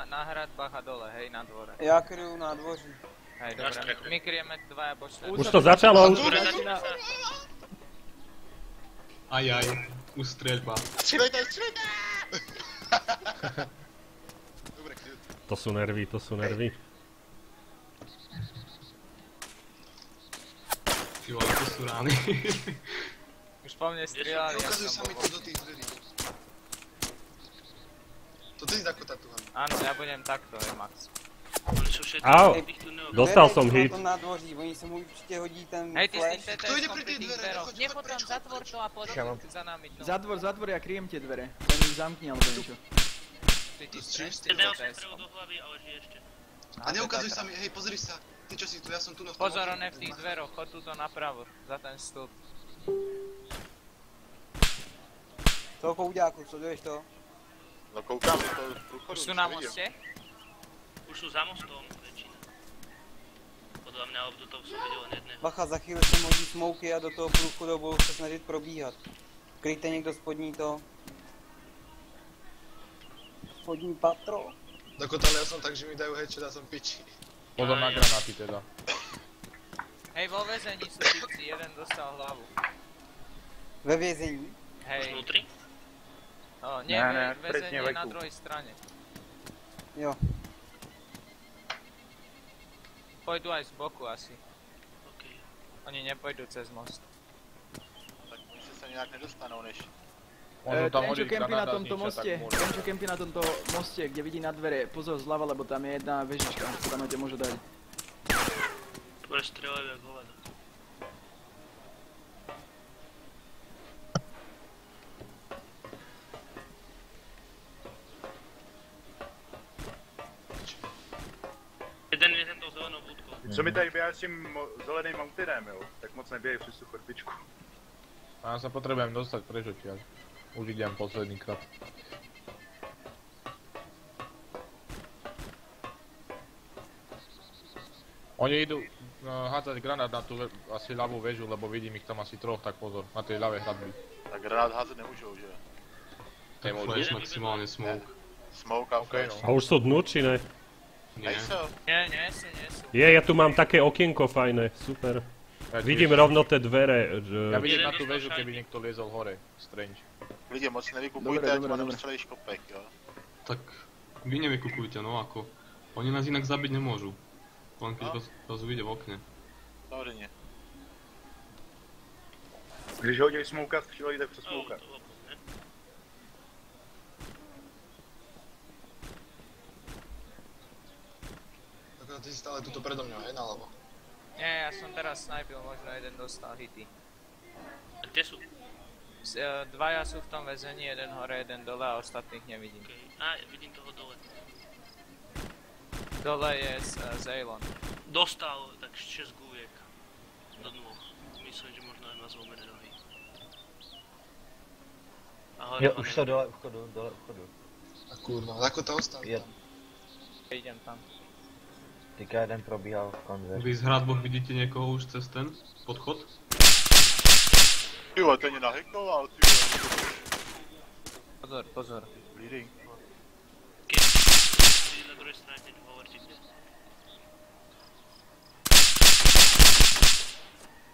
na hradbách a dole, hej, na dvore. Ja kryju na dvoří. Hej, dobre, my kryjeme dvaja bočné. Už to začalo, už... Ajaj, už streľba. Střílejte! Dobre, kryjú. To sú nervy, to sú nervy. Ty vole, to sú rány. Už po mne strieľali, ja Neukazuj sa som mi bol. to do tých dverí. To ty si takto tatúhan. Áno, ja budem takto, hej, Max. Oni sú všetci Au, v tých tuneloch. dostal som Dvere, hit. čo na tom nádvoří, oni sa mu určite hodí ten Hej, ty s tým flash. Kto ide TTS-kom pri pri tých tých dverách? dveroch. Choď, Nie choď potom preč, zatvor to a poď za nami. No. Zatvor, ja kryjem tie dvere. Len ich zamkni alebo niečo. Ty To streš s tým Jeden osem TTS-kom. do hlavy, ale žije ešte. A neukazuj sa mi, hej, pozri sa. Ty čo si tu, ja som tu na tom. Pozor, on je v tých dveroch, chod tuto napravo, za ten stĺp. Toľko uďákov, sleduješ to? No koukám do toho průchodu. Už sú na moste? Už sú za mostom, väčšina. Podľa mňa do toho som videl len jedného. Bacha, za chvíli se hodí smouky a do toho průchodu budou se snažit probíhat. Kryjte někdo spodní to. Spodní patro. Dokotale ja som tak, že mi dajú headshot a som piči. Pozor na granáty teda. Hej, vo väzení sú typci, jeden dostal hlavu. Ve vězení. Už Hej, vnútri? nie, Ne, väzenie presne je na veku. druhej strane. Jo. Pôjdu aj z boku asi. Okej. Oni nepôjdu cez most. Tak oni sa nejak nedostanou než... Ten, čo kempí na tomto moste, kde vidí na dvere, pozor zľava, lebo tam je jedna vežička, ktorá ťa môže dať. Tvoje strelajú jak hovado. Jeden je tou zelenou budkou. Co mi tady běhá s tím zeleným mountainem, jo? Tak moc neběhají přes tu chodbičku. Ja sa potrebujem dostať preč odtiaľ. Už idem posledný krát. Oni idú hádzať granát na tú asi ľavú väžu, lebo vidím ich tam asi troch, tak pozor, na tej ľavej hradby. Tak granát házet nemůžou, že? Tak flash, maximálne smoke. Smoke a Okej, flash. A už sú dnu, či ne? Nie. Nejsou. Nie sú. Ja tu mám také okienko fajné, super. Ja Vidím tiež. rovno tie dvere, že... Ja vidím na tú väžu, keby niekto liezol hore. Strange. Lidi, moc nevykupujte, ať ma neustřelíš kopek, jo? Tak vy nevykukujte, no ako. Oni nás inak zabiť nemôžu. Len keď vás uvidie v okne. Samozřejmě. Když hodí smouka, střílej, tak přes smouka. Tak ty si stále tuto predo mňa, hej, naľavo. Nie, ja som teraz snajpil, možno jeden dostal hity. A kde sú? Dvaja sú v tom väzení, jeden hore, jeden dole a ostatných nevidím. Okej. Á, vidím toho dole. Dole je Zeylon. Dostal tak 6 gújek. Do nôh. Myslím, že možno aj má zlomené nohy. A hore Jo, ho už ne- to dole u vchodu, dole u vchodu. A kurva, ako to ostalo? Je, Idem tam. teďka jeden probíhal v konzerv. Vy z hradboch vidíte niekoho už cez ten podchod? Ty vole, ten je naheknoval, ty vole. Pozor. Bleeding. Keď je na druhej strane, teď hovorte kde.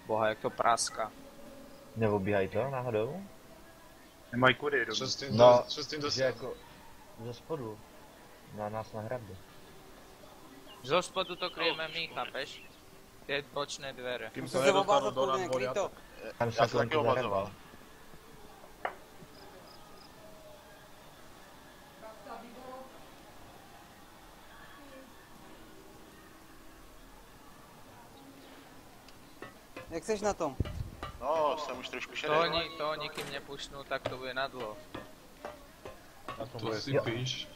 Boha, jak to praska. Neobíhají to náhodou? Nemají kudy, Čo dobře. s tým, No, čo s tým že dosiahol? jako ze spodu. Na nás na hradbe. Zo spodu to kryjeme my, chápeš? Tie bočné dvere. Kým Musím sa se nedostanú obázat, do kurva, kryj nadvoria, to. Tam Já se jsem taky omazoval. Jak seš na tom? No, jsem už trošku šedý. To oni kým nepušnú, tak to bude na dlho. na tom To bude. si píš.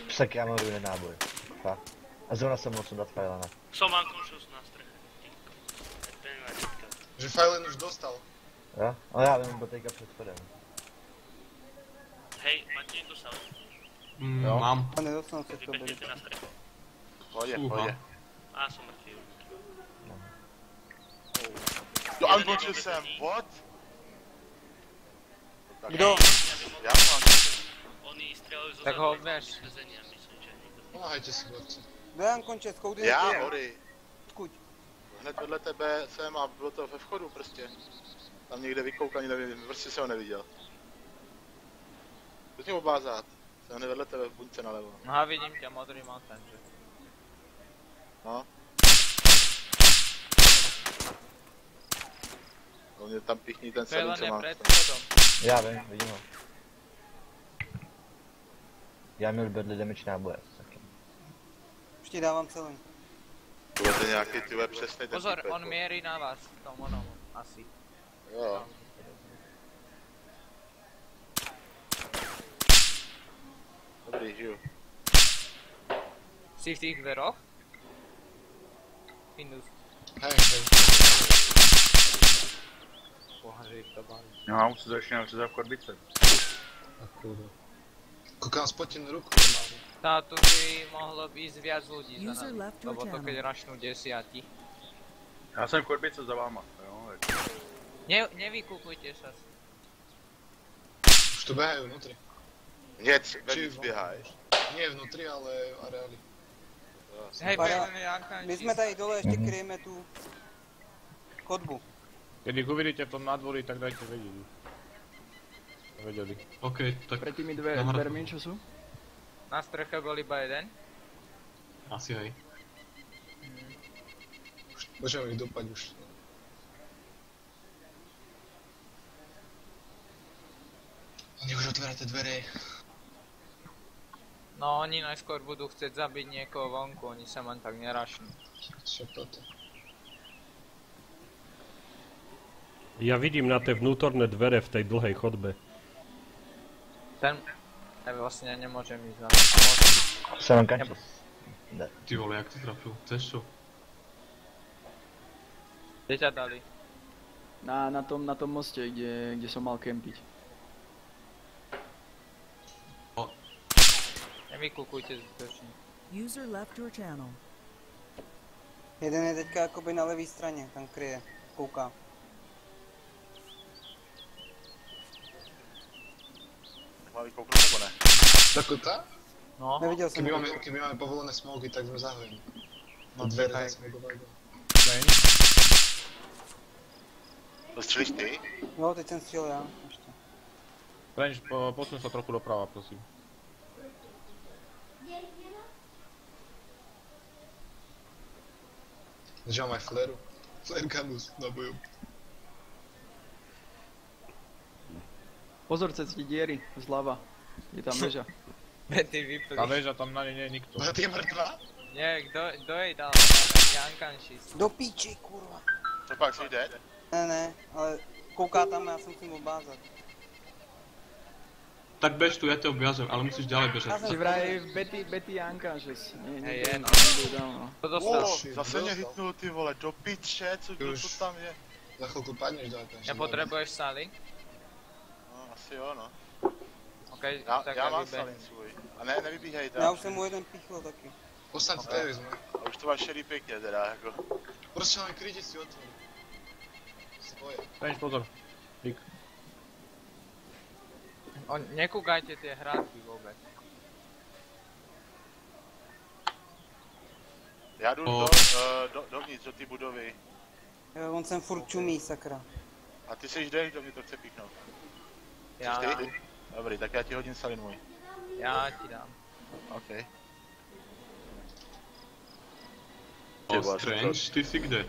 Psek, já mám ruiny náboj. Fakt. A zrovna jsem musel dát Fajlana. Som unconscious na streche. Ten má četka. Že Fajlen už dostal. Jo? Ale já vím, byl teďka před schodem. Hej, máte niekto sa? Jo. Mám. A nedostanu se v tom byli. Vybehnete na strechu. Pohodě, Fúha. pohodě. Á, som mŕtvý. Jo, unbočil jsem, what? Tak, Kdo? Já mám. Oni strieľajú zo Tak ho západu odviaž. z väzenia, myslím, že niekto. Pomáhajte si, borci. Dejan konče, schoudy. Já, hory. Odkud? Hned vedle tebe jsem a bylo to ve vchodu prostě. Tam někde vykoukaný, nevím, prostě se ho neviděl. Pojď mě obázat. Jsem hned vedle tebe v buňce nalevo. Aha, vidím tě, modrý mountain, že? No. On mě tam pichní ten celý, Phelan co je má. před vchodom. Já vím, vidím ho. Já měl bedli damage náboje. Taky. Už ti dávám celý. Budete nějaký tyhle přesnej ten Pozor, typek, on měří na vás, v tom onom, asi. Jo. Dobrý, žiju. Jsi v těch dveroch? Findus. Hej. Pohařej to baví. No, mám se začínám se v korbice. Koukám spotin ruku. Tá, tu by mohlo ísť viac ľudí za User nami, left your lebo to channel. keď rašnú 10. Já jsem v korbice za váma, jo. Nevykúkujte sa. Už to běhají vnitř. Nic, vevnitř běháš. Nie vnitř, ale areály. Hej, Para- Phelan, Janka, My jsme tady dole, ještě kryjeme tu chodbu. Keď ich uvidíte v tom nádvorí, tak dajte vedieť. Vedeli. OK, tak Pred tými Nahrad- dvermi, čo sú? na streche bol iba jeden. asi hej. Můžeme jich dopať už. Oni už otvárate dvere. No oni najskôr budú chcieť zabiť niekoho vonku, oni sa len tak nerašnú. Šepote. Ja vidím na tie vnútorné dvere v tej dlhej chodbe. Ten... Ja vlastne nemôžem ísť za... Jsem kančil. Ne. Ty vole, jak to trafil? Chceš čo? Kde ťa dali? Na tom moste, kde som mal kempiť. Nevykúkujte zbytočne. User left your channel. Jeden je teďka jakoby na levé straně, tam kryje. Kouká. Má vykouknout nebo ne? Dakota? No, Neviděl jsem ho. Kdyby máme povolené smoky, tak jsme zahojeni. No, Dvere tak. zasmogovají. To střelíš ty? Jo, teď jsem střílel já. Ještě. Range, posun sa trochu doprava, prosím. Že mám aj flaru. Flare gunus na boju. Pozor, cez tie diery, zľava. Je tam veža. Betty vyplí. Tá väža, tam na nej nie je nikto. Ty je mŕtvá? Nie, kto jej dal? Jankanšis. Do píči, kurva. Co pak, jsi dead? Ne, ale kouká tam, já se musím obázat. Tak bež tu, ja ťa obviažem, ale musíš ďalej bežať. Či vraj Betty Unconscious. Hej, je, no. No. To dostal. Zase mě hitnul ty vole, do piče, co tam je? Za chvilku padneš do toho. Nepotrebuješ Sally? No, asi jo, no. OK, tak Já mám vybehni. salin svůj. A ne, nevybíhejte. Já už jsem mu jeden píchl taky. Ostaň v té vezme. A už to máš šedý pěkně teda, jako. Prostě máme krytě si otvor. Svoje. Range, pozor. Dík. Nekúkajte tie hrádky vôbec. Já jdu dovnitř, do té budovy. Jo, on sem furt čumí, sakra. A ty seš jdeš, kdo mě to chce píchnout. Ja Chceš ty? dám. Dobrý, tak já ti hodím salin můj. Ja ti dám. OK. O, Strange, ty si kde?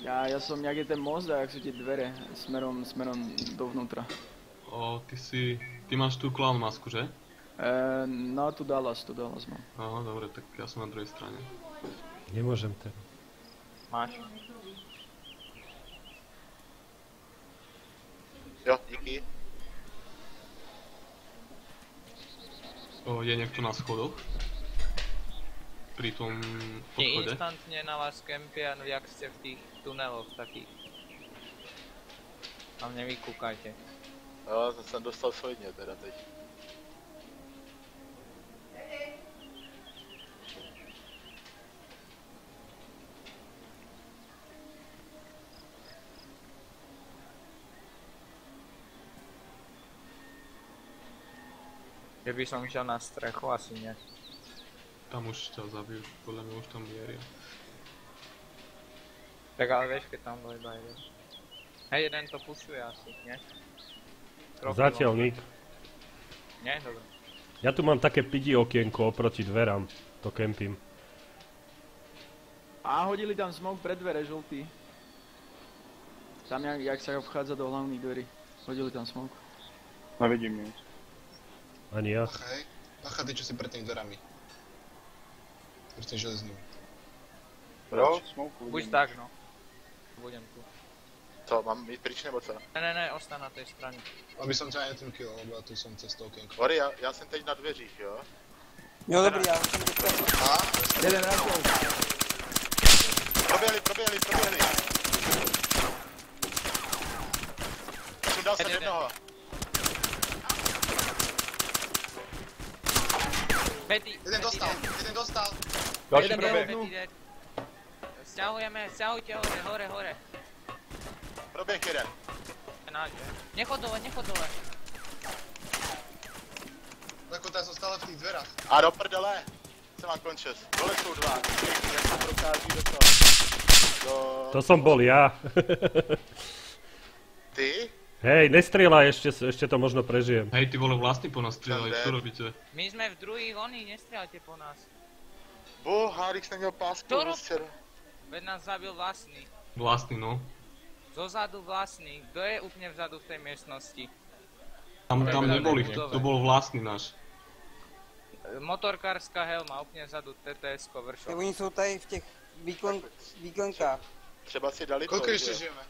Ja som, jak je ten most a jak sú tie dvere smerom dovnútra. O, ty máš tú clown masku, že? No, tu Dallas mám. Áno, dobre, tak ja som na druhej strane. Nemôžem teraz. Máš. Jo, díky. O, je niekto na schodoch? Pri tom Nie podchode? instantne na vás kempia, no jak ste v tých tuneloch takých. Tam nevykúkajte. Jo, to jsem dostal solidně teda teď. Keby som šiel na strechu, asi nie. Tam už ťa zabijú, podľa mňa už tam mieria. Tak ale vieš, keď tam bol iba jeden. Hej, jeden to pušuje asi, nie? Zatiaľ nik. Nie? Dobre. Ja tu mám také pidi okienko oproti dverám. To kempím. A hodili tam smoke pred dvere, žltý. Tam jak sa vchádza do hlavných dverí. Hodili tam smoke. Nevidím nic. Ani ja. Bacha, ty čo si pred tými dverami. Pred tým železným. Jo, smoke Buď vidím. tak, no. Budem tu. Co, mám jít pryč nebo co? Ne, ostan na tej strane. Aby som ťa netrúkil, lebo ja tu som cez to okienko. Hory, já jsem teď na dveřích, jo? Jo, dobrý, já jsem teďka... Jeden rafol. Proběhli. Sundal jsem jednoho. Jeden dostal. Další proběh. Sťahujte hore. Proběh jeden. Nechod dole. Tako, já jsem stále v těch dverách. A do prdele. Co mám končet? Dole jsou dva. Jak se prochází do toho. To som bol ja. Ty? Hej, nestrieľaj, ešte to možno prežijem. Hej, ty vole, vlastní po nás strieľaj, čo robíte? My sme v druhých nestrieľajte po nás. Harix neměl pásku. Veď nás zabil vlastný. Vlastný, no. Zozadu vlastný. Kto je úplne vzadu v tej miestnosti? Tam neboli, to bol vlastný náš. Motorkárska helma, úplne vzadu TTS-ko vršok. Oni jsou tady v těch výklenkách. Třeba si dali to, Koľko ještě žijeme?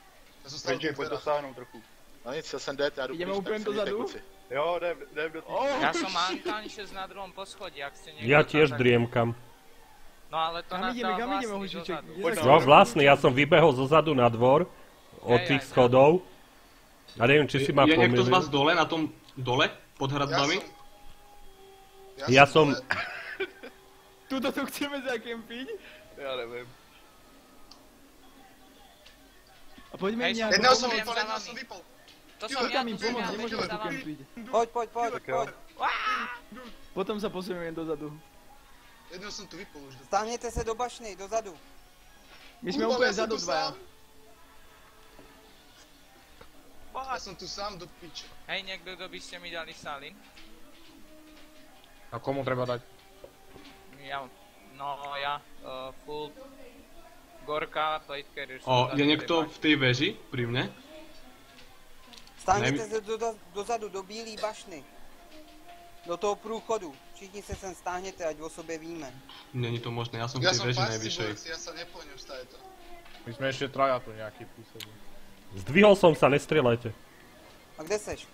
Já jsem stále v Benji, těch pojď dverách. dosáhnout trochu. No nic, já jsem dead, já jdu Jdeme pryč, úplně tak se dozadu? mějte, kluci. Jo, jdem do týmu. Ja som unconscious na druhom poschodí, ak ste niekto... Ja tiež driemkam. No ale to nás dá vlastný Hožiček? dozadu. No vlastný, ja som vybehol zozadu na dvor od tých schodov. A neviem, či si ma Je niekto z pomýlil. vás dole, na tom dole? Pod hradbami? Ja som... Tuto tu chceme zakempiť? Já nevím. A poďme Hej, nejak... Jedného som Pomôžem vypol, za jedného vami. som vypol. To som ja Tam im tu pomôcť, zamiaľ, nemôžeme za tu vami. kempiť. Pojď. Potom sa posunieme dozadu. Jedného som tu vypol už. Stáhněte se do bašny, dozadu. My sme úplne vzadu dvaja. Ja som tu sám do piče. Hej, niekto, kto by ste mi dali salín? A komu treba dať? Ja, full Gorka, plate carrier. Je niekto v tej veži pri mne? Stáhněte se dozadu, do bílé bašny. Do toho průchodu. Všichni se sem stáhněte, ať o sobě víme. Není to možné, ja som v Ja tej som veži pásci najvyššej. borec, ja sa nepoňujem, stále to. My sme ešte traja tu nejaký písali. Zdvihol som sa, nestrieľajte. A kde seš?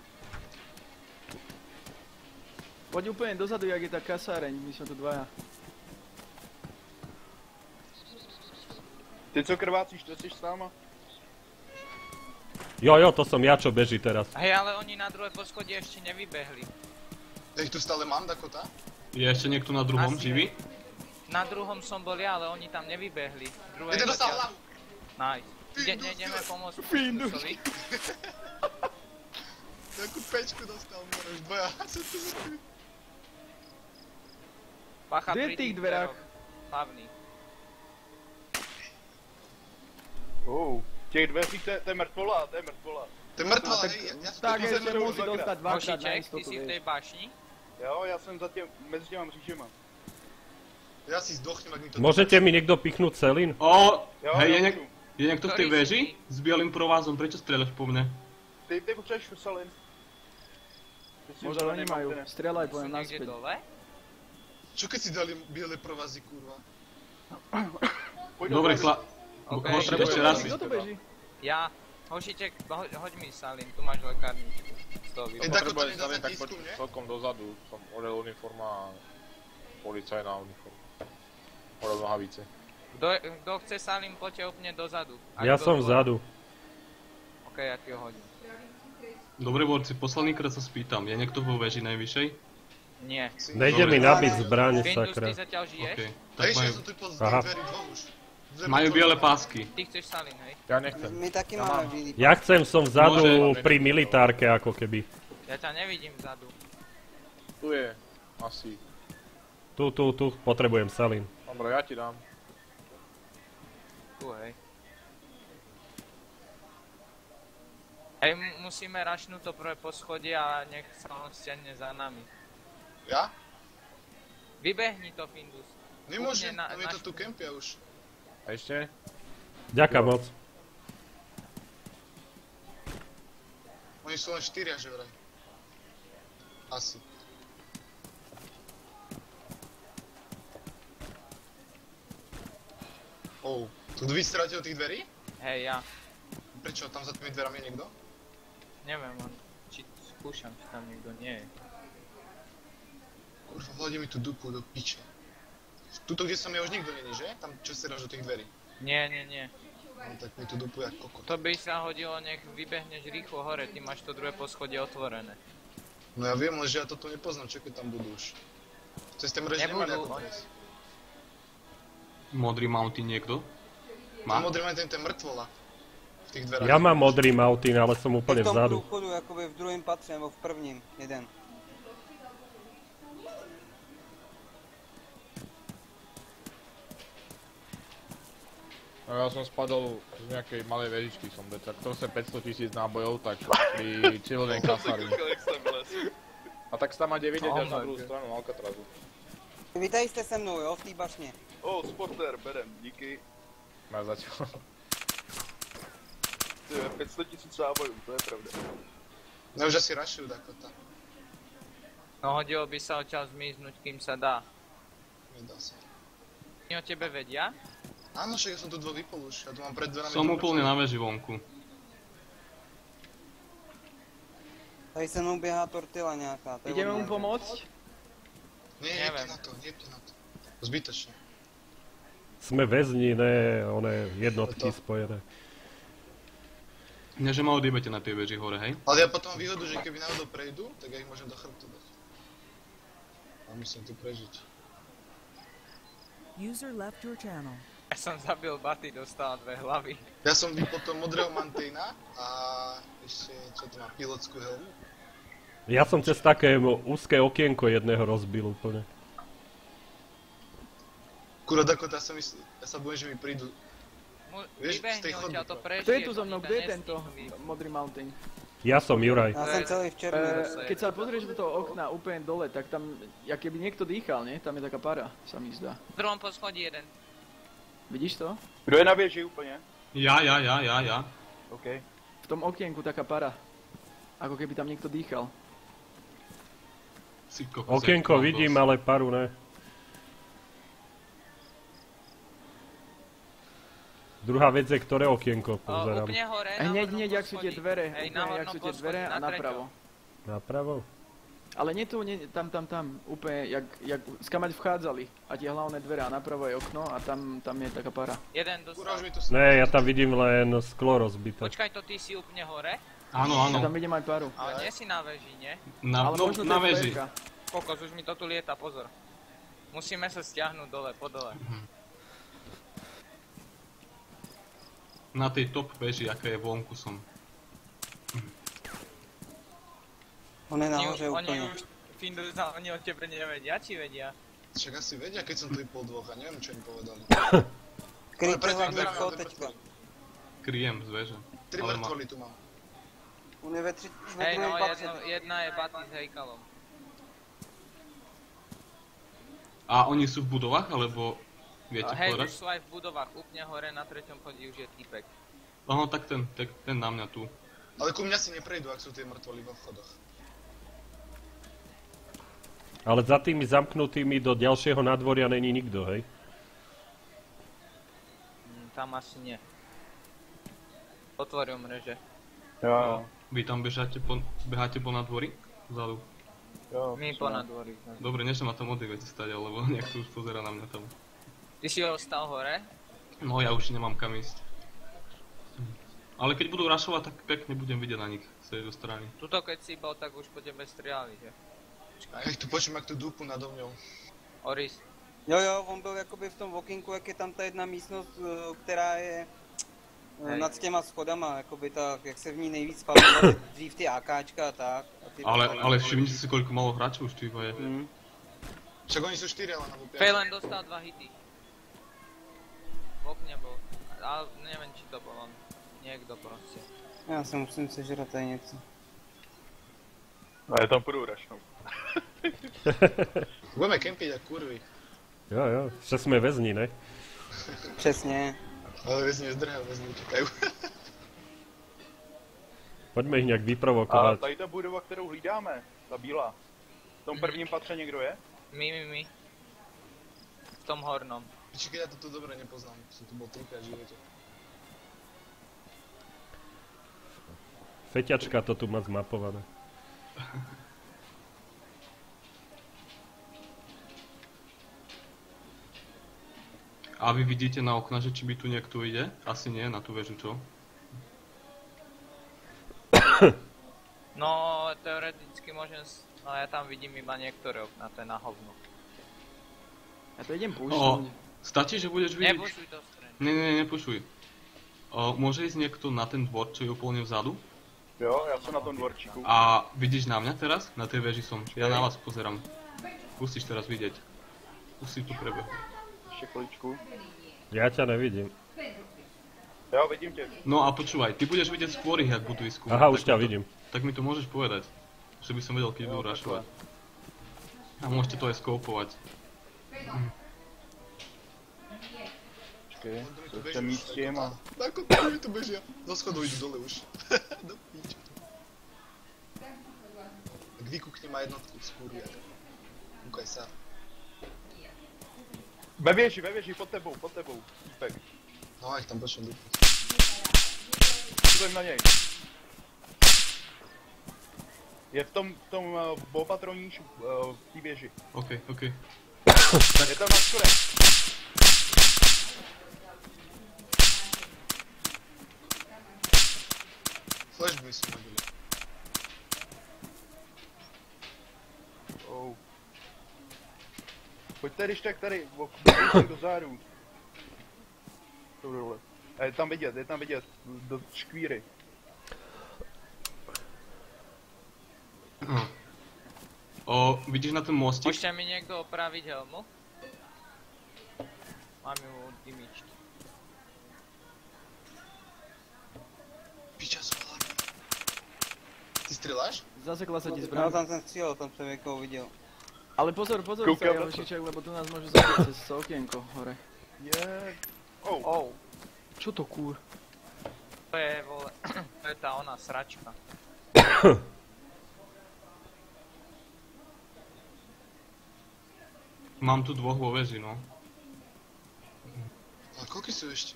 Poď úplne dozadu, jak je tá kasáreň, my sme tu dvaja. Ty co krvácíš, to jsi s náma? Jo, to som ja, čo beží teraz. Hej, ale oni na druhé poschodie ešte nevybehli. Ja ich tu stále mám, Dakota? Je ešte niekto na druhom Asi živý? Na druhom som bol ja, ale oni tam nevybehli. Jeden dostal hlavu! Nice. Ideme pomôcť Findus. Findusovi. Takú pečku dostal, môžeš dvoja. Bacha Kde je pri v tých dverách? Hlavný. V těch dveřích to je mrtvola, To je mrtvola, hej, ja Tak ešte musí dostať dvakrát na Hošiček, ty istotu, si v tej vieš. bašni? Jo, já jsem mezi těma mřížema. Ja si zdochnem, ak mi to... Môžete mi niekto pichnúť celín? Hej, je niekto v tej veži? S bielým provázom, prečo strieľaš po mne? Ty potřebuješ Salin. Možno oni majú, strieľaj Sú poviem niekde naspäť. dole? Čo keď si dali biele provazy, kurva? Dobre, Ok, ešte raz. Kto to beží? Ja. Hošiček, hoď mi salín, tu máš lekárničku. Z toho Ej, vypadá. Dakota, Potrebuješ nedá salín, sa tak tisku, poď nie? celkom dozadu. Som orel uniforma a policajná uniforma. Orel nohavice. Kto chce salín, poďte úplne dozadu. Ja som vzadu. Ok, ja ti ho hodím. Dobre, borci, posledný krát sa spýtam, je niekto vo veži najvyššej? Nie. Nejde mi nabiť zbraň, Findus, sakra. ty zatiaľ žiješ? OK, tak Hej, ja majú, som tu pod Aha. dverí dvom už. majú biele pásky. Ty chceš salín, hej? Ja nechcem. My taky máme bílý. Ja chcem, som vzadu Môže. pri militárke, ako keby. Ja ťa nevidím vzadu. Tu je. Asi. Tu, potrebujem Salín. Dobre, ja ti dám. Tu, hej. Hej, musíme rašnúť to prvé poschodie a nech sa on stiahne za nami. Ja? Vybehni to, Findus. Nemôžem, tam je to tu kempia už. Ešte? Ďakujem moc. Oni sú len 4, že vraj. Asi. Tu vy strátil tých dverí? Hej, ja. Prečo? Tam za tými dverami je niekto? Neviem, či skúšam, či tam niekto nie je. Kurva, hľadí mi tú dupu do piče. Tuto, kde som ja, už nikto není, že? Tam, čo stráš do tých dverí? Nie. No tak mi tú dupu jak kokot. To by sa hodilo, nech vybehneš rýchlo hore, ty máš to druhé poschodie otvorené. No ja viem, že ja toto nepoznám, čo keď tam budú už. Cez ten mrež nemá nejakú prejsť. Modrý mountain niekto? Má? Modrý mountain, ten mŕtvola. V tých dverách. Ja mám modrý mountain, ale som úplne vzadu. V tom prúchodu, akoby v druhém patře, nebo v prvním, jeden. No ja som spadol z nejakej malej vežičky, som tak to sa 500 000 nábojov, tak pri civilnej kasári. A tak sa tam máte vidieť až na druhú stranu Alcatrazu. Vítaj jste se mnou, jo, v té bašně. Sporter, berem, díky. Máš za čo? 500 000 nábojů, to je pravda. No už asi rašujú Dakota. No hodilo by sa odtiaľ zmiznúť, kým sa dá. Nedá sa. Oni o tebe vedia? Áno, však ja som tu dvoch vypol už, ja tu mám pred dverami... Som úplne na veži vonku. Tady se mnou běhá tortila nějaká. Ideme mu pomôcť? Nie, jebte na to. Zbytočne. Sme väzni, ne, one jednotky spojené. Nie, že ma odjebete na tej veži hore, hej? Ale ja potom mám výhodu, že keby náhodou prejdú, tak ja ich môžem do chrbtu dať. A musím tu prežiť. User left your channel. Ja som zabil Baty, dostal 2 hlavy. Ja som vypol toho modrého Mantejna a ešte, čo to má, pilotskú helmu. Ja som cez také úzké okienko jedného rozbil úplne. Kurva, Dakota, ja sa bojím, že mi prídu. Vieš, z tej chodby. Kto je tu so mnou? Kto je tento modrý mountain? Ja som Juraj. Ja som celý v červený. Keď sa pozrieš do toho okna úplne dole, tak tam, jak keby niekto dýchal, nie? Tam je taká para, sa mi zdá. V druhom poschodí jeden. Vidíš to? Kdo je na věži úplně? Ja. OK. V tom okienku taká para. Ako keby tam niekto dýchal. Okienko vidím, ale paru ne. Druhá vec je, ktoré okienko pozerám. Úplne hore, hneď, ak sú tie dvere, ak sú tie dvere a napravo. Napravo? Ale nie tu, tam, úplne, jak skamať vchádzali. A tie hlavné dvere a napravo je okno a tam je taká para. Jeden dostal. Ne, ja tam vidím len sklo rozbité. Počkaj, to ty si úplne hore? Áno. Ja tam vidím aj paru. Ale nie si na veži, nie? Na veži. Kokos, už mi to tu lieta, pozor. Musíme sa stiahnuť dole, po dole. Na tej top veži, aká je vonku som. On je nahoře úplne. Findus, oni o tebe nevedia, či vedia? Však asi vedia, keď som tu vypol dvoch a neviem, čo im povedali. Kryjte hlavne vchod teďka. Kryjem z veže. 3 mŕtvoly tu mám. On je ve Hej, no, druhém patře. jedna je Baty s hejkalom. A oni sú v budovách, alebo viete Hej, povedať? už sú aj v budovách, úplne hore na 3. chodí už je týpek. Áno, tak ten na mňa tu. Ale ku mňa si neprejdú, ak sú tie mŕtvoly vo vchodoch. Ale za tými zamknutými do ďalšieho nádvoria není nikto, hej? Tam asi nie. Otvoril mreže. Jo. Vy tam beháte po nádvorí? Vzadu. Jo. My po nádvorí. Dobre, než ma tam odjebete stať, lebo nejak to už pozerá na mňa tam. Ty si ostal hore? No ja už nemám kam ísť. Ale keď budú rašovať, tak pekne budem vidieť na nich z tejto strany. Tuto keď si bol, tak už po tebe strieľali, že? Ja ich tu počujem, jak tu dupu nado mňou. Oris. Jo, on byl jakoby v tom okinku, jak je tam ta jedna místnost, která je nad těma schodama, jakoby tak, jak se v ní nejvíc spavilo, dřív ty AKčka a tak. Ale všimnite si, koľko malo hráčov už tu iba je. Však oni sú 4 len, alebo 5. Phelan dostal 2 hity. V okne bol. Ale neviem, či to bol on. Niekto proste. Já se musím sežrat tady něco. No já tam půjdu rašnou. Budeme kempiť jak kurvy. Jo, však sme väzni, ne? Přesně. Ale väzni nezdrhajú, väzni čekajú. Poďme ich nejak A vyprovokovať. tady ta budova, kterou hlídáme, ta bílá. V tom prvním patře někdo je? My. V tom hornom. Piči, keď ja toto dobre nepoznám, som tu bol 3-5 v živote. Feťačka to tu má zmapované. A vy vidíte na okna, že či by tu niekto ide? Asi nie, na tú väžu, čo? No, teoreticky môžem... No ja tam vidím iba niektoré okna, to je na hovno. Ja to idem O, púšťať. stačí, že budeš vidieť... Nepušuj to stren. Ne, nepušuj. Môže ísť niekto na ten dvor, čo je úplne vzadu? Jo, já jsem na tom dvorčíku. A vidíš na mňa teraz? Na tej veži som. Ja na vás pozerám. Musíš teraz vidieť. Musíš tu prebehnúť. Ještě chviličku. Ja ťa nevidím. Jo, vidím tě. No a počúvaj, ty budeš vidieť skôr ich, jak budú ísť skôr. Aha, už ťa vidím. Tak mi to môžeš povedať. Že by som vedel, keď budú rašovať. A môžete to aj skoupovať. Počkej, to se místím a... Ako to mi tu bežia? Do schodov idú dole už. Do píču. Tak vykúkni ma jednotku z fúriak. Kúkaj sa. Ve věži, pod tebou. Týpek. No, jak tam pošel dupnúť. Jdem na něj. Je v tom opatroníš v té věži. OK. Je tam na schodech. Flash by sme hodili. Oh. Pojďte když tak tady, do záru. Dole. A je tam vidět, do škvíry. Vidíš na ten mostík? Môžete mi niekto opraviť helmu? Mám ju dimičť. Piča sú hlavy. Ty strieľaš? Zasekla sa ti No zbraň. tam jsem střílel, tam jsem někoho viděl. Ale pozor, Koukám sa na to. Jehošiček, lebo tu nás môžu zabiť cez okienko hore. Je. Oh. Čo to kúr? To je, vole, to je tá ona sračka. Mám tu dvoch vo väži, no. Ale koľky sú ešte?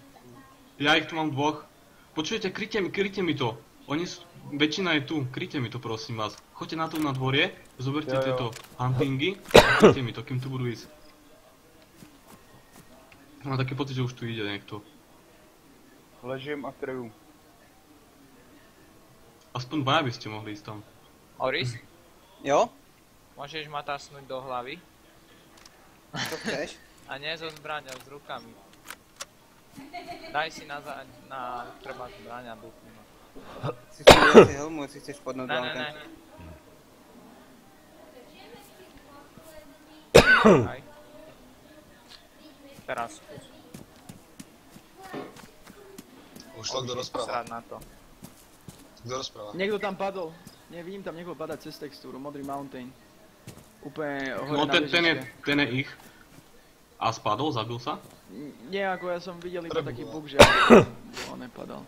Ja ich tu mám dvoch. Počujete, kryjte mi to. Väčšina je tu, kryjte mi to prosím vás. Choďte na to na dvorie, zoberte tieto huntingy a kryjte mi to, kým tu budú ísť. Mám taký pocit, že už tu ide niekto. Ležím a kryju. Aspoň dvaja by ste mohli ísť tam. Oris, Jo? môžeš ma tasnúť do hlavy? Co chceš? A nie so zbraňou, s rukami. Daj si na treba zbraň a dupni ma. Si chceš si helmu, jestli chceš padnout do Ne. autem. Aj. Teraz skús. Už to kto rozpráva? Srad na to. Kto rozpráva? Niekto tam padol. Vidím tam niekoho padať cez textúru, modrý mountain. Úplne hore No na vežičke. ten je ich. A spadol, zabil sa? Nie, ako ja som videl iba taký bug, že on nepadal.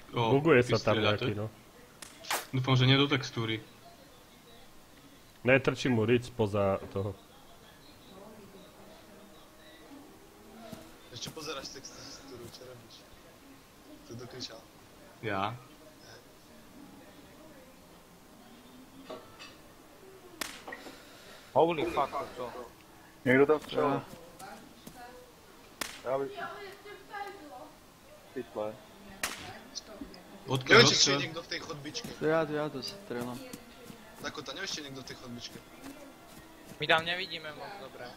Buguje sa tam nejaký, no. Dúfam, že nie do textúry. Netrčí mu ric spoza toho. Ešte pozeráš textúru, čo robíš? Kto dokričal? Ja. Holy fuck, to. Někdo tam střelil. Já bych... Pytle. Odkiaľ Neviem, či je rozstrel? niekto v tej chodbičke. To ja to strelám. Dakota, neviem, či je niekto v tej chodbičke. My tam nevidíme moc dobre.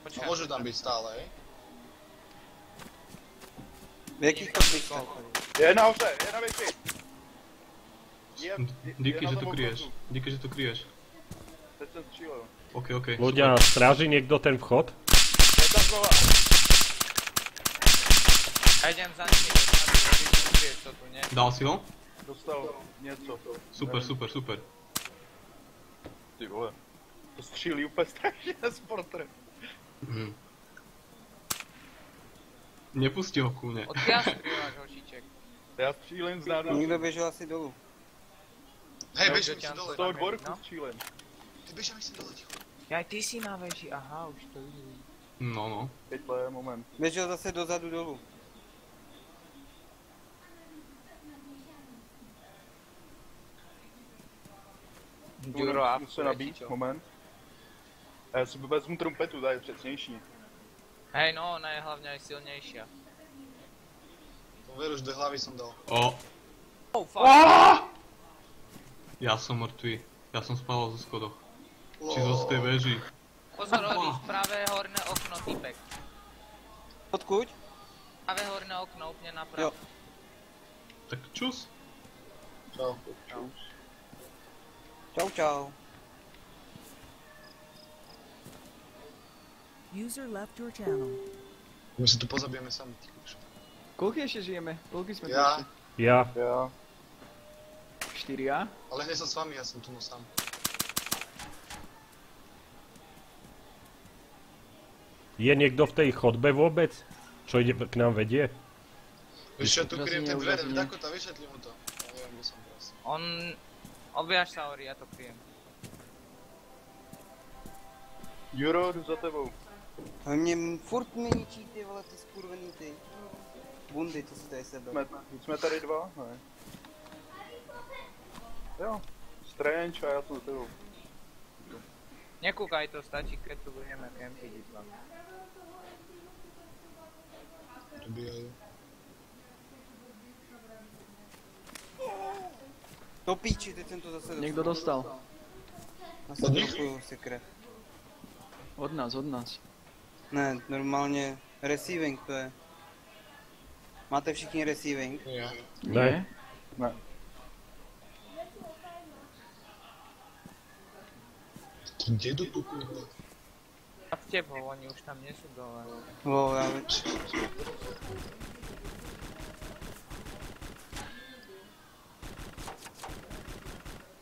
A môže tam byť stále, hej? V jakých chodbičkách? Je nahoře, je na věži. Díky, že to kryješ. Díky, že to kryješ. Teď jsem střílel. OK. Ľudia, stráži niekto ten vchod? Je tam znova. Ja idem za nimi, vieš to tu, nie? Dal si ho? Dostal něco. Super. Ty vole. To střílí úplně strašně z portret. Nepustí ho ku mne. Odkiaľ strieľaš, hošiček? Já střílím z nádu. Někdo běžel asi dolů. Hej, bežím si dole. Z toho dvorku střílím. Ty bežím si dole, ticho. Ja, ty si na veži, aha, už to vidím. No. Pětle, moment. Běžel zase dozadu dolů. Duro a se nabít, moment. A já si vezmu trumpetu, ta je přesnější. Hej, no, ona je hlavne aj silnejšia. Veru, už do hlavy som dal. Oh, fuck. Ja som mŕtvý. Ja som spával zo schodoch. Či zo tej veži. Pozor, Odis, pravé horné okno, typek. Odkud? Pravé horné okno, úplne napravo. Tak čus. Čau. User left your channel. My si tu pozabijeme sami, ty kuš. Koľko ešte žijeme? Koľko sme tu Ja. ešte? Ja. 4 ja? Ale hneď som s vami, ja som tu no sám. Je niekto v tej chodbe vôbec? Čo ide k nám vedie? Vieš čo, tu kryjem tie dvere, Dakota, vyšetli mu to. Ja neviem, kde som teraz. Obviaž sa, Ori, ja to kryjem. Juro, jdu za tebou. Ale mě furt mi ničí ty vole, ty skurvený ty. Bundy, co si tady sebel. Jsme tady dva? Ne. Jo. Strange a já jsem za tebou. Nekúkaj, to stačí, keď tu budeme kempiť iba. Dobijajú. Do píči, teď jsem to zase dostal. Někdo dostal. Asi dropuju si krev. Od nás. Ne, normálně receiving to je. Máte všichni receiving? Ne. Kde do pokojne? A v tebou, oni už tam nie sú dole. Já več.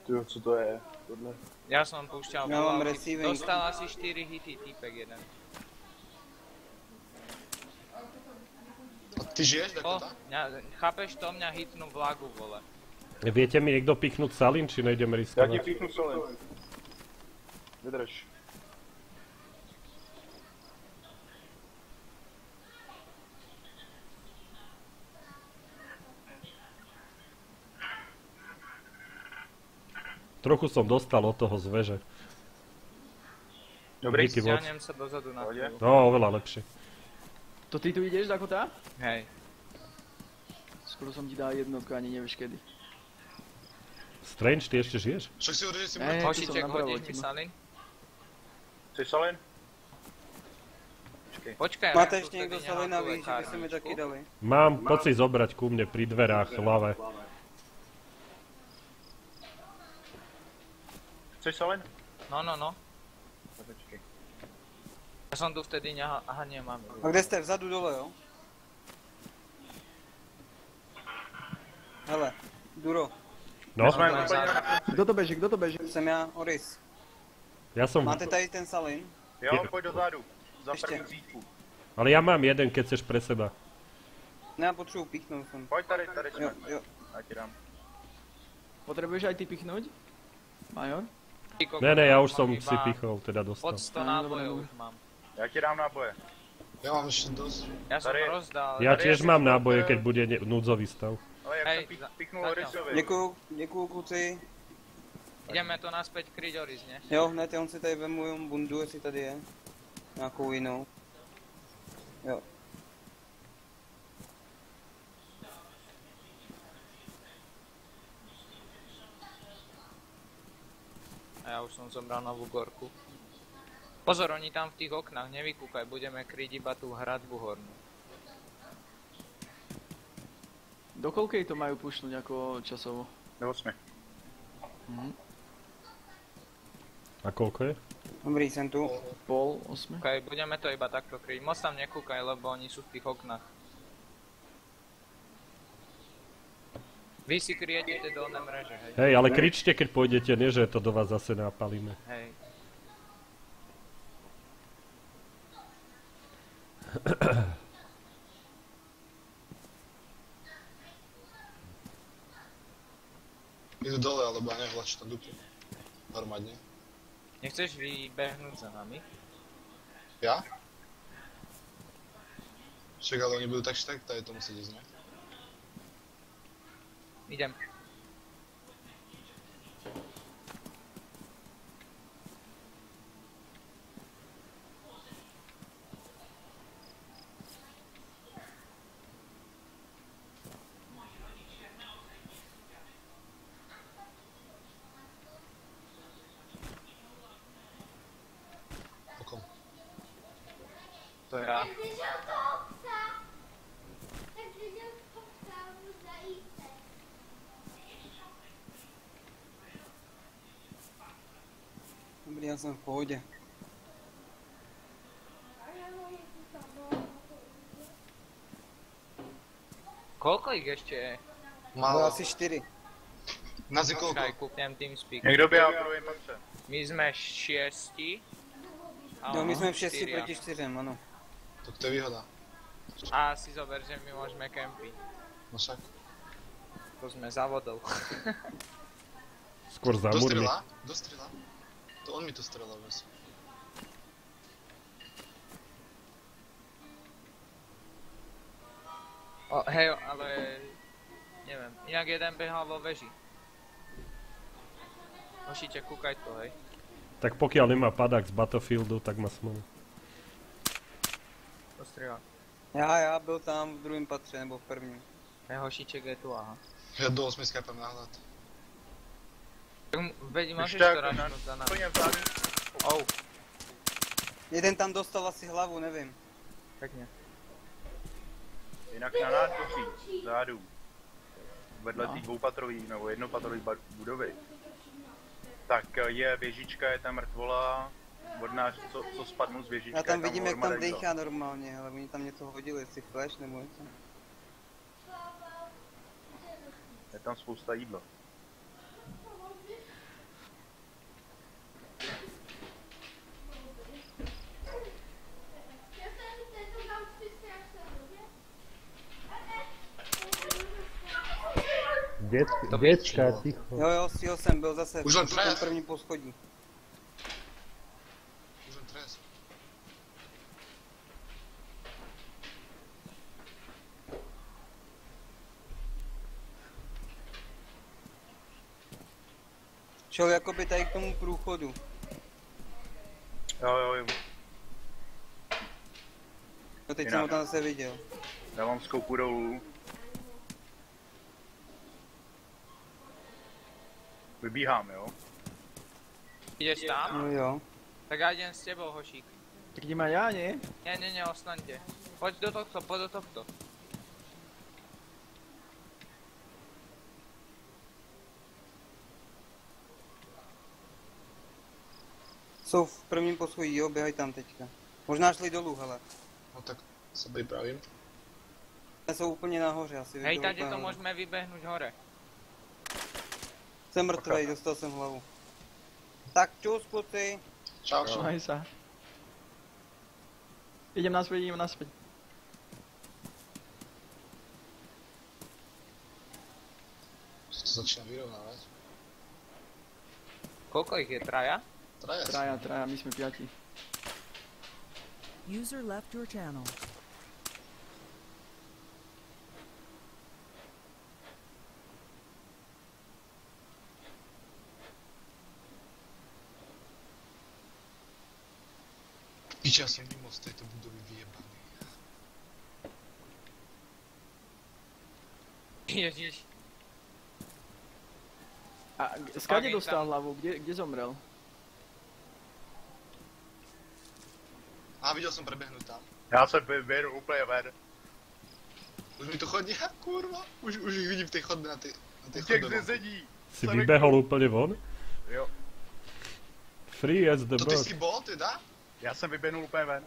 Tyjo, co to je? Tohle. Ja som púšťal Ja mám Fallouty. receiving. Dostal asi 4 hity, týpek jeden. A ty žiješ, Dakota? Chápeš to? Mňa hitnú vlagu, vole. Viete mi niekto pichnúť salín, či nejdeme Já ti riskovať? píchnu solem. Vydrž. Trochu som dostal od toho z veže. Dobrý, Díky moc. Stiahnem sa dozadu na chvíľu. No, oveľa lepšie. To ty tu ideš, Dakota? Hej. Skoro som ti dal jednotku, ani nevieš kedy. Strange, ty ešte žiješ? Však si hovoríš, že si Hej, tu Hošiček, som napravo hodíš od mi teba. salín? Chceš salin? Počkaj, Máte ja tu ještě někdo vtedy salina, nehal tú ví, že by se mi lekárničku. taky dali. Mám, poď si zobrať ku mne pri dverách hlave. Chceš salin? No. Počkej. Ja som tu vtedy nehal... Aha, nie, mám. A kde jste? Vzadu dole, jo? Hele, Duro, No, Kto to beží? jsem já, Oris. ja som... Máte tady ten salin? Jo, pojď dozadu. Za Ještě. první zítku. Ale ja mám jeden, keď chceš pre seba. Ne, já potřebuji píchnout sem. Pojď tady jsme. Jo. Já ti dám. Potrebuješ aj ty pichnúť? Major? Ne, ja už som si pichol, teda dostal. Pod 100 nábojov už mám. Já ti dám náboje. Ja mám ešte dosť. Ja som Tady. rozdal. Ja tiež mám náboje, keď bude núdzový stav. Ale jak Hej, jsem pichnul zatiaľ. Orisovi. Děkuju kluci. Ideme to naspäť kryť Oris, ne? Jo, hned já on si tady vemu jenom bundu, jestli tady je. Nějakou jinou. Jo. A ja už som zobral novú gorku. Pozor, oni tam v tých oknách, nevykúkaj, budeme kryť iba tú hradbu hornú. Do koľkej to majú pušnúť ako časovo? Do 8. A koľko je? Dobrý, som tu. Pol 8. Okej, budeme to iba takto kryť. Moc tam nekúkaj, lebo oni sú v tých oknách. Vy si kryjete tie dolné mreže, hej. Hej, ale kričte, keď pôjdete, nie že to do vás zase napalíme. Hej. Idú dole, alebo ja neviem, čo tam dupli. Hromadne. Nechceš vybehnúť za nami? Ja? Však ale oni budú tak či tak, tady to musí ísť, ne? Idem. To je já. Dobrý, já jsem v pohodě. Koľko ich ešte je? Málo. Asi 4. Nazi koľko? Počkaj, kúpnem TeamSpeak. Někdo běhá v prvním patře. My sme 6. No, my jsme v 6 proti 4, ano. Tak to je výhoda. A si zober, že my môžeme kempiť. No však. To sme za vodou. Skôr za múrmi. Dostrela? To on mi to strelal vlastne. Hej, ale... Neviem, inak jeden behal vo veži. Hošíte, kúkaj to, hej. Tak pokiaľ nemá padák z Battlefieldu, tak má smolu. Dostrela. Já byl tam v druhém patře, nebo v prvním. Hej, hošíček je tu, aha. Ja do 8 skypem náhľad. Tak veď môžeš to rašnúť za nami. Oh. Jeden tam dostal asi hlavu, nevím. Pekne. Jinak na nádvoří, vzadu. Vedle té dvoupatrový nebo jednopatrový budovy. Tak je věžička, je tam mrtvola. Od nás, co spadnou z věžičky. Já tam vidím, jak tam dejchá normálně, ale oni tam něco hodili, jestli flash nebo něco. Je tam spousta jídla. Děcka, ticho. Jo, stihl jsem, byl zase Už len v tom trest. prvním poschodí. Už len trest. Šel jakoby tady k tomu průchodu. Jo. No teď jsem ho tam zase viděl. Já mám skoupu dolů. Vybíhám, jo? Ideš tam? No jo. Tak já idem s tebou, hošík. Tak idem aj ja, nie? Nie, ostaňte. Poď do tohto. Jsou v prvním poschodí, jo, běhají tam teďka. Možná šli dolů, hele. No tak sa pripravím. Jsou úplně nahoře, asi. Hej, tady to môžeme vybehnúť hore. Jsem mrtvej, dostal jsem hlavu. Tak čus, kluci. Čau. Maj sa. Idem naspäť. To začína vyrovnávať. Koľko ich je? Traja? Traja, my sme 5. User left your channel. Piča, som mimo z tejto budovy vyjebaný. Ježiš. A skade dostal hlavu? Kde zomrel? A videl som prebehnúť tam. Já se vyjedu úplně ven. Už mi to chodí, kurva. Už ich vidím v tej chodbe na tej Utěk chodbe. ze zedí. Si vybehol úplne von? Jo. Free as the To ty bird. si bol teda? Já jsem vyběhnul úplně ven.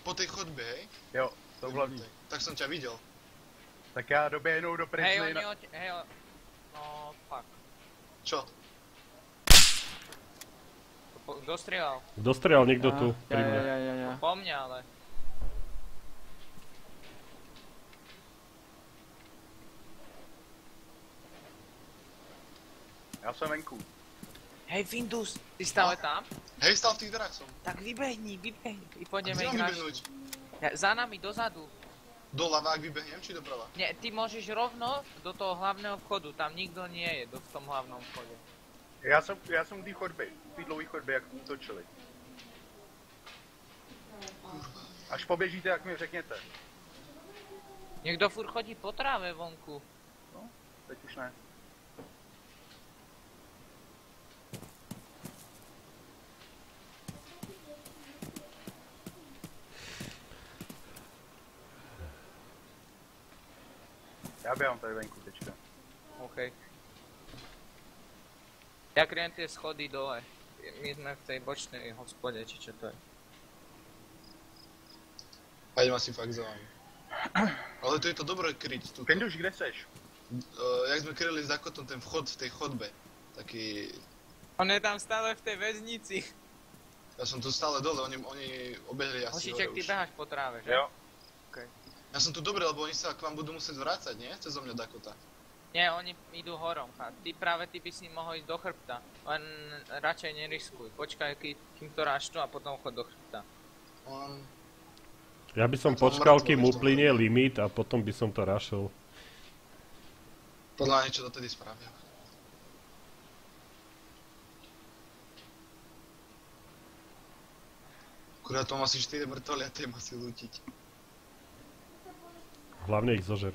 Po tej chodbe, hej? Jo, to hlavní. Tak som ťa videl. Tak já doběhnu do Hej, Princely oni na... hej, no fuck. Čo? Kto strieľal? Dostrel niekto tu pri mne. Ja. Po mne ale. Já jsem venku. Hej Findus, ty stále tam? Hej, stal v tých dverách som. Tak vybehni. I A pôjdeme kde mám ináč. vybehnúť? Za nami, dozadu. Doľava, ak vybehnem, či doprava? Nie, ty môžeš rovno do toho hlavného vchodu, tam nikto nie je v tom hlavnom vchode. Já jsem u té chodby, u té dlouhé chodby, jak útočili. Až poběžíte, jak mi řekněte. Niekto furt chodí po tráve vonku. No, teď už ne. Já běhám tady venku teďka. OK. Ja kryjem tie schody dole. My sme v tej bočnej hospode, či čo to je. A idem asi fakt za vami. Ale to je to dobré kryť tu. Kenduš, kde seš? Jak sme kryli za kotom ten vchod v tej chodbe. Taký... On je tam stále v tej väznici. Ja som tu stále dole, oni obehli asi Hošiček, hore ty už. beháš po tráve, že? Jo. Okay. Ja som tu dobre, lebo oni sa k vám budú musieť vrácať, nie? Cezo mňa Dakota. Nie, oni idú horom. A ty by si mohol ísť do chrbta. Len radšej neriskuj. Počkaj, kým to raštú a potom chod do chrbta. Ja by som počkal, kým uplynie limit a potom by som to rašol. Podľa niečo dotedy spravia. Akurát to mám asi 4 mŕtvoly a tým asi lútiť. Hlavne ich zožer.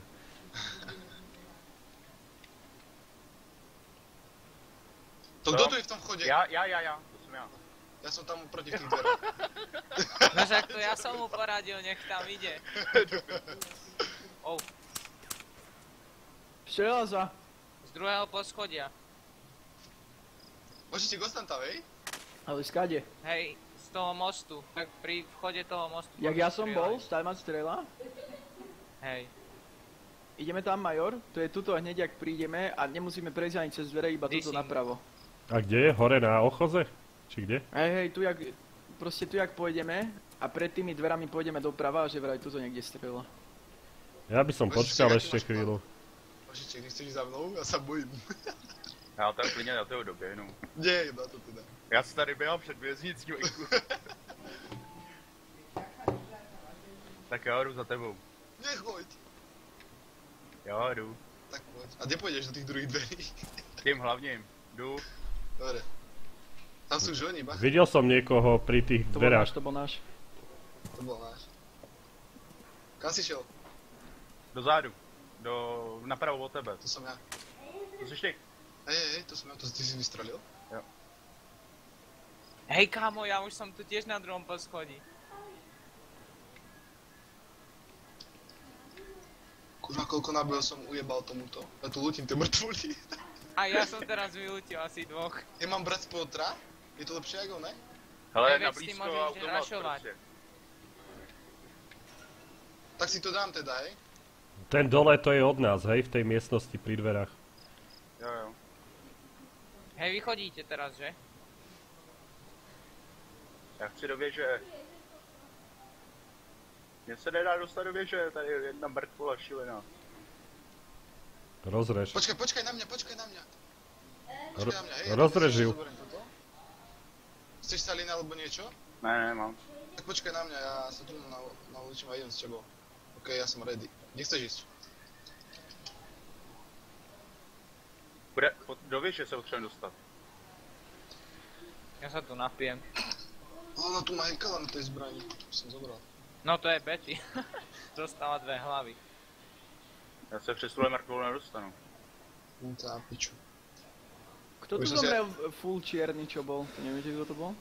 To kto tu je v tom chode? Já, to jsem já. Ja som tam proti tých dverách. No však to ja som mu poradil, nech tam ide. Oh. Želaza. Z druhého poschodia. Môžete ostan tam, hej? Ale skade? Hej, z toho mostu. Tak pri vchode toho mostu. Jak ja som bol, stále mať strela. Hej. Ideme tam, Major, to je tuto hneď, ak prídeme a nemusíme prejsť ani cez dvere, iba tuto napravo. A kde je? Hore na ochoze? Či kde? Hej, tu jak, proste tu jak pôjdeme a pred tými dverami pôjdeme doprava a že vraj tuto niekde strela. Ja by som počkal ešte chvíľu. Možiček, nechceš ísť za mnou? Ja sa bojím. Já tam klidně na toho doběhnu. Nie, na to teda. Já se tady běhám před věznicí, venku. Tak já jdu za tebou. Nechoď. Jo, jdu. Tak poď. A kde pôjdeš do tých druhých dverí? Tím hlavním. Jdu. Dobre. Tam sú už oni, bacha. Videl som niekoho pri tých dverách. To bol náš. To bol náš. Kam si šiel? Dozadu. Napravo od tebe. To som ja. To jsi ty. Hej, to som ja. To ty si vystrelil? Jo. Hej kámo, ja už som tu tiež na druhom poschodí. Kurva, koľko nábojov som ujebal tomuto. Ja tu lútim tie mŕtvoly. A ja som teraz vylútil asi dvoch. Ja mám brať spotra? Je to lepšie ako ne? Hele, Veď na s tým blízko môžeš automat rašovať. prostě. Tak si to dám teda, hej? Ten dole to je od nás, hej, v tej miestnosti pri dverách. Jo. Hej, vy chodíte teraz, že? Já chci do věže. Mně se nedá dostat do věže, tady je jedna mrtvola šílená. Rozrež. Počkaj na mňa. Počkaj na mňa, hej. Rozrež ju. Chceš salín alebo niečo? Ne, mám. Tak počkaj na mňa, ja sa tu naučím a idem s tebou. OK, ja som ready. Kde chceš ísť? Do věže se potřebujeme dostat. Ja sa tu napijem. Ona tu má hekala na tej zbrani. Som zobral. No to je Betty. Dostala 2 hlavy. Já se přes tuhle mrtvolu nedostanu. Tá piču. Kto tu zomrel full čierny, čo bol? To neviete, kto to bol?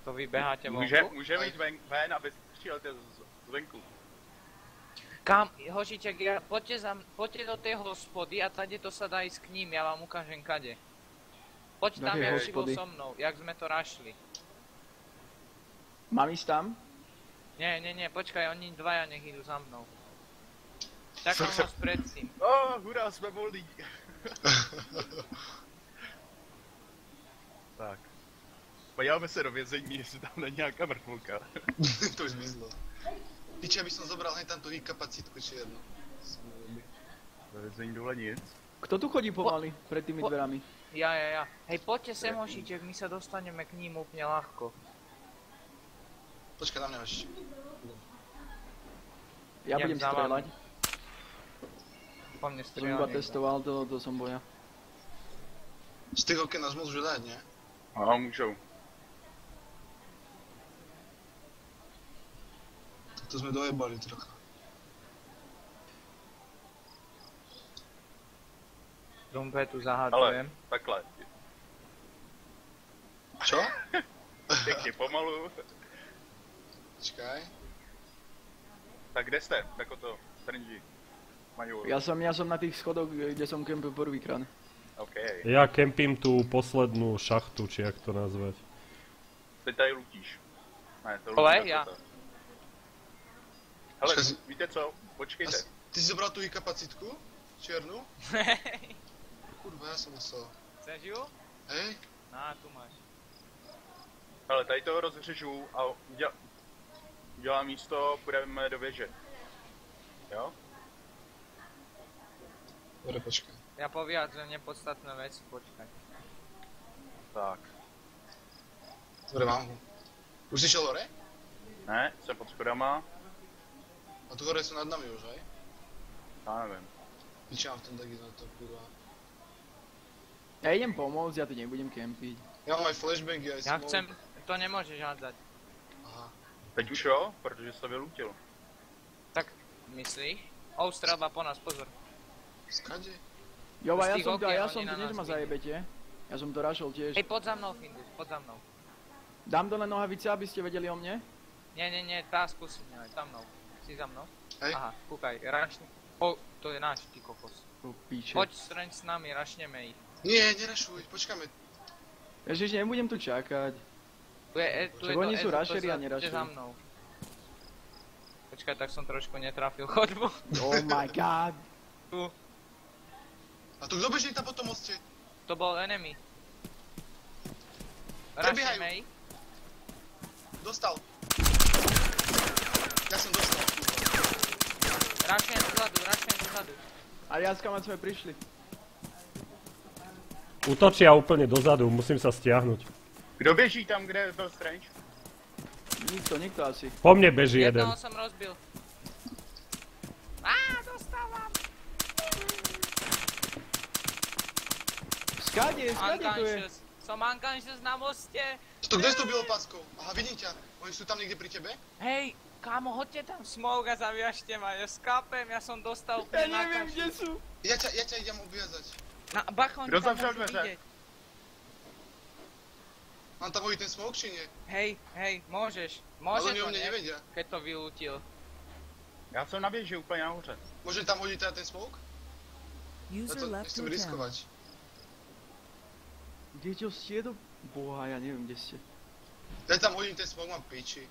To vy beháte vonku? Může jít ven, aby střílejte zvenku. Kam, hošiček, poďte do tej hospody a tady to sa dá ísť k ním, ja vám ukážem kade. Poď tam, jak si bol so mnou, jak sme to rašli. Mám ísť tam? Nie, počkaj, oni dvaja nech idú za mnou. Tak som vás predtým. Hurá, sme volí. Tak. Podíváme se do vězení, jestli tam není nějaká mrtvolka. To už zmizlo. Piče, aby som zobral hneď tamto kapacitku čiernu. Ve vězení dole nic. Kto tu chodí pomaly pred tými dverami? Ja. Hej, poďte sem, hošiček, my sa dostaneme k ním úplne ľahko. Počkaj na mňa ešte. Ja budem strieľať. Po mne Som iba testoval, to som boja. Z tých okien nás môžu dať, nie? Aha, můžou. Tak to sme dojebali trocha. Trumpetu zahadujem. Ale, takhle. Čo? Pěkně pomalu. Počkaj. Tak kde jste? Tako to, Strange. Ja som na tých schodoch, kde som kempil prvýkrát. OK. Ja kempím tú poslednú šachtu, či jak to nazvať. Teď tady lutíš. Ne, to Ale lutíš ja. Hele, víte co? Počkejte. Ty si zobral tú kapacitku? Čiernu? Kurva, ja som musel. Chceš ju? Hej? Tu máš. Hele, tady toho rozřežu a udělám místo, půjdeme do věže. Jo? Dobre, počkaj. Ja povyjadřujem nepodstatné veci, počkaj. Tak. Dobre, mám ho. Už si šiel hore? Ne, jsem pod schodama. A tu hore sú nad nami už, hej? Já nevím. Piče, mám v tom taky na to, kurva. Ja idem pomôcť, ja tu nebudem kempiť. Ja mám aj flashbangy, aj Ja smoke. chcem, to nemôžeš hádzať. Aha. Teď už jo, protože se to vylútil. Tak, myslíš? Strelba po nás, pozor. Skade? Jova, Z ja tých som tu, okien ja oni som tu, na nás než ma vidí. zajebete. Ja som to rašol tiež. Hej, poď za mnou, Findus, poď za mnou. Dám dole nohavice, aby ste vedeli o mne? Nie, tá skúsim, ale tam mnou. Si za mnou? Hej. Aha, kúkaj, rašne. To je náš, ty kokos. Píče. Poď Strange s nami, rašneme ich. Nie, nerašuj, počkáme. Ježiš, nebudem tu čakať. Tu je Však oni sú rašeri a to nerašujú. za mnou. Počkaj, tak som trošku netrafil chodbu. Oh my god. Tu. A tu kto beží tam po tom moste? To bol enemy. Prebiehajú. Rašneme ich. Dostal. Ja som dostal. Rašnem dozadu. A ja s kam sme prišli. Útočia úplne dozadu, musím sa stiahnuť. Kdo běží tam, kde byl Strange? Nikto asi. Po mne beží jeden. Jednoho som rozbil. Dostávam. Skade tu je. Som unconscious na moste. Kto, kde si to bylo páskou? Aha, vidím ťa. Oni sú tam niekde pri tebe? Hej, kámo, hoďte tam smoke a zaviažte ma. Ja skápem, ja som dostal Ja neviem, kde sú. Ja ťa idem obviazať. Bacha, oni Kdo tam zavřel môžu dveře? vidieť. Mám tam hodiť ten smoke, či nie? Hej, môžeš. Ale Môžeš oni to, o mne ne? nevedia. Keď to vylútil. Já jsem na věži úplně nahoře. Môžem tam hodiť teda ten smoke? Ja User to left nechcem your channel. riskovať. Kde čo ste do... Boha, ja neviem, kde ste. Ja tam hodím ten smoke, mám piči.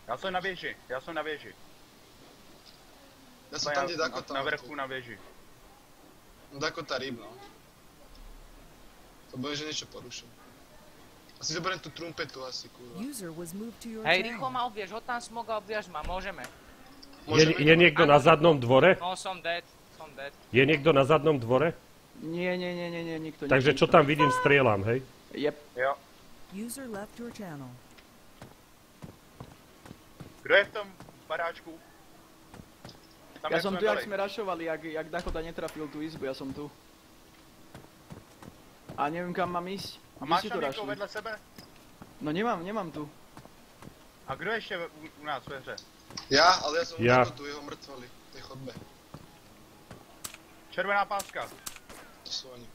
Já jsem na věži. Ja som tam, kde Dakota. Na vrchu na věži. No Dakota ryb, no. To bude, že niečo porušil. Asi zoberiem tú trumpetu asi, kurva. User was moved to your Hej, channel. rýchlo ma obviaž, hoď tam smoke a obviaž ma, môžeme. Je niekto na zadnom dvore? No, som dead. Je niekto na zadnom dvore? Nie, nikto. Takže čo tam vidím, strieľam, hej? Jep. Jo. User left your channel. Kdo je v tom baráčku? Tam, Ja jak som jsme tu, jak byli. sme rašovali, jak Dakota netrafil tú izbu, ja som tu. A neviem, kam mám ísť. A Kde máš si tam to někoho rašli? vedle sebe? No nemám tu. A kdo ještě u nás ve hře? Ja, ale ja som Ja. Dakotu, jeho mŕtvoli, v tej chodbe. Červená páska. To sú oni.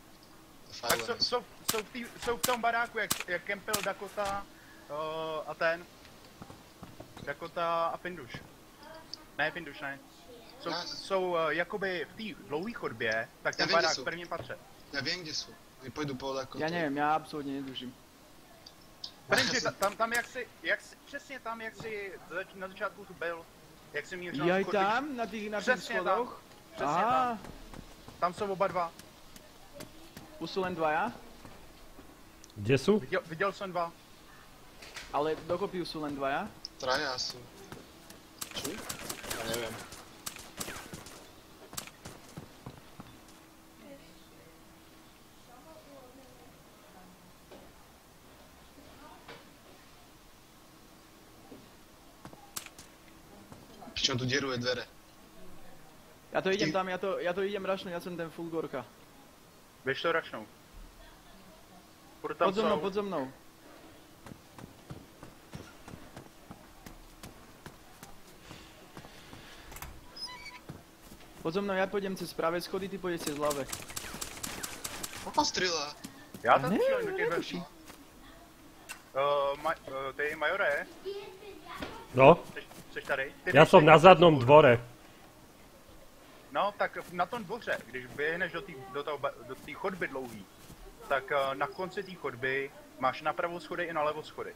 Tak jsou v tom baráku, jak kempil Dakota a ten. Dakota a Finduš. Ne, Finduš ne. Jsou jakoby v té dlouhé chodbě, tak ten barák v prvním patře. Já vím, kde jsou. Vypojdu po Dakotu. Ja neviem, ja absolútne netuším. Tam přesně tam, jak si na začátku tu byl, jak si mířil Jaj tam, na tých schodoch? Přesně tam. Tam jsou oba dva. Už sú len dvaja? Kde sú? Viděl jsem dva. Ale dokopy sú len dvaja? Traja sú. Či? Ja neviem. Čo tu dieruje dvere? Ja to idem tam, ja to idem rašnúť, ja som ten full gorka. Běž to rašnou. Pod so mnou. Pod so mnou, ja pôjdem cez pravé schody, ty pôjdeš cez ľavé. Koľko strieľa? Já tam střílím do těch dveří. Ty Majore? No? Seš tady? Ja som na zadnom dvore. No, tak na tom dvoře, když běhneš do té chodby dlouhý, tak na konci té chodby máš napravo schody i nalevo schody.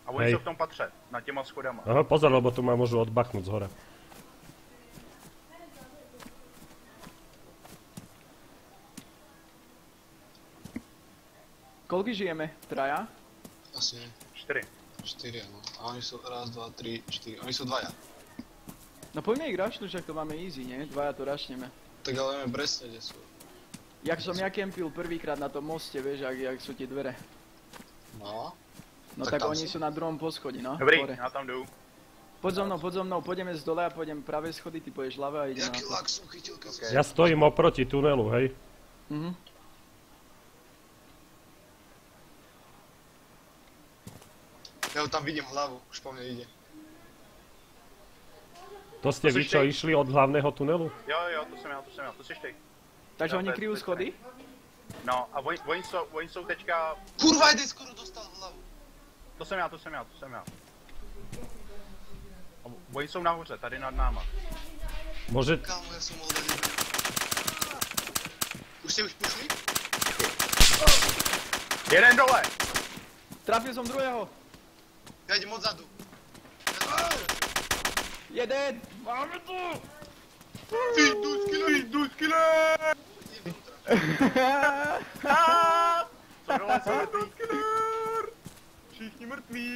A oni jsou v tom patře, nad těma schodama. Aha, pozor, lebo tu ma môžu odbachnúť z hora. Koľko žijeme? Traja? Asi nie. 4. 4, no. A oni sú raz, 2, 3, 4. Oni sú dvaja. No poďme ich rašnúť, však to máme easy, nie? Dvaja to rašneme. Tak ale vieme presne, kde sú. Jak som ja kempil prvýkrát na tom moste, vieš, jak sú tie dvere. No. No tak oni sú na druhom poschodí, no. Dobrý, ja tam jdu. Poď so mnou, pôjdeme z dole a pôjdem pravé schody, ty pôjdeš ľavé a ideme na to. Jaký lak som chytil, keď som... Ja stojím oproti tunelu, hej. Ja ho tam vidím hlavu, už po mne ide. To ste vy, čo išli od hlavného tunelu? Jo, to jsem já, to seš ty. Takže oni kryjú schody? No, a oni jsou teďka... Kurva, jeden skoro dostal hlavu. To jsem já. A oni jsou nahoře, tady nad náma. Môže... Kámo, ja som mohol dať... Už ste pušli? Jeden dole! Trafil som druhého. Ja idem odzadu. Jeden! Máme to! Findus killer! Co dole jsou mrtví? Všichni mrtví!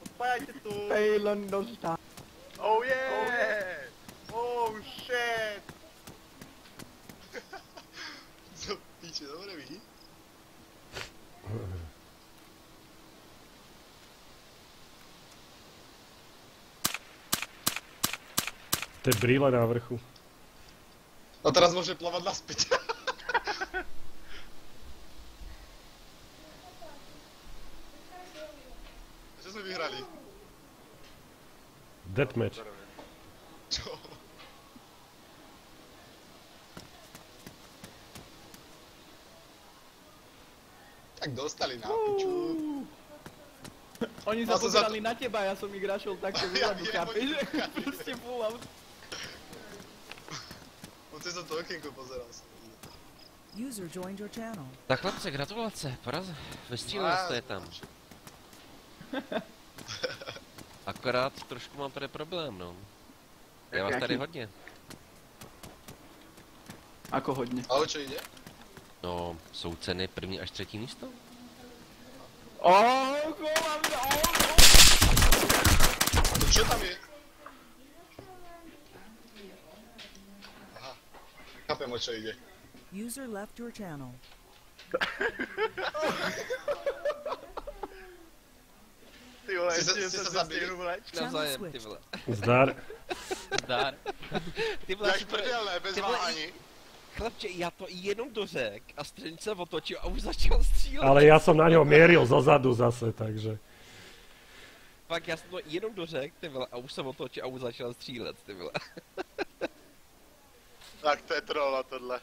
Odpájte to! Pejlon dostal. Oh yeah! Oh shit! Co píče, dobre ví? To je brýle na vrchu. A teraz môže plavať naspäť. Čo sme vyhrali? Deathmatch. Čo? Tak dostali na piču. Oni sa pozerali na teba, ja som ich rašol takto vzadu, chápeš? Proste full out. On cez to okienko pozeral sa. User joined your channel. Tak chlapce, gratulace, vystříleli jste je tam. Akorát trošku mám tady problém, no. Je vás tady hodně. Ako hodně? A o čo ide? No, jsou ceny první až třetí místo? To čo tam je? Aha, chápem, o čo ide. User left your channel. Ty vole, jste se zabili? Navzájem, ty vole. Zdar. Zdar. Ty vole, Jak prdelné, bez váhání. Chlapče, já to jenom dořek a střednice se otočil a už začal střílet. Ale ja som na ňo mieril zozadu zase, takže... Fakt, já jsem to jenom dořek, ty vole, a už se otočil a už začal střílet, ty vole. Tak to je troll na tohle.